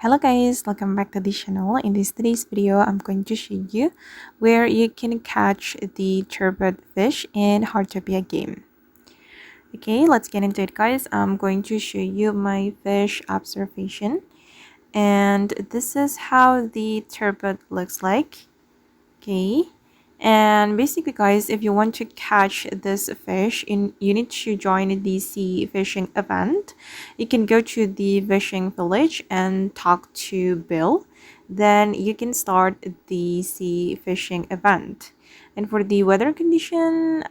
Hello guys, welcome back to the channel. In today's video, I'm going to show you where you can catch the turbot fish in Heartopia game. Okay, let's get into it guys. I'm going to show you my fish observation. And this is how the turbot looks like. Okay, and basically guys, if you want to catch this fish you need to join the sea fishing event. You can go to the fishing village and talk to Bill, then you can start the sea fishing event. And for the weather condition,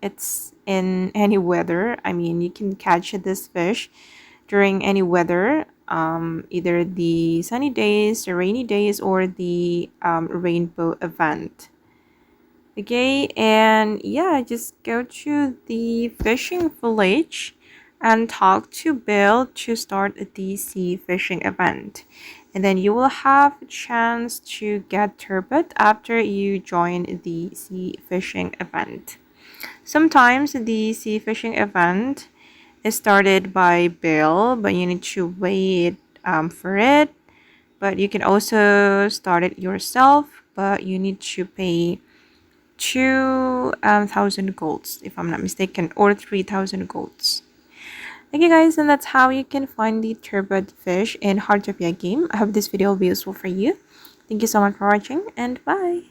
it's in any weather. I mean, you can catch this fish during any weather, either the sunny days, the rainy days, or the rainbow event. Okay, and yeah, just go to the fishing village and talk to Bill to start the sea fishing event. And then you will have a chance to get turbot after you join the sea fishing event. Sometimes the sea fishing event is started by Bill, but you need to wait for it. But you can also start it yourself, but you need to pay 2,000 golds, if I'm not mistaken, or 3,000 golds. Okay guys, and that's how you can find the turbot fish in Heartopia game. I hope this video will be useful for you. Thank you so much for watching, and bye!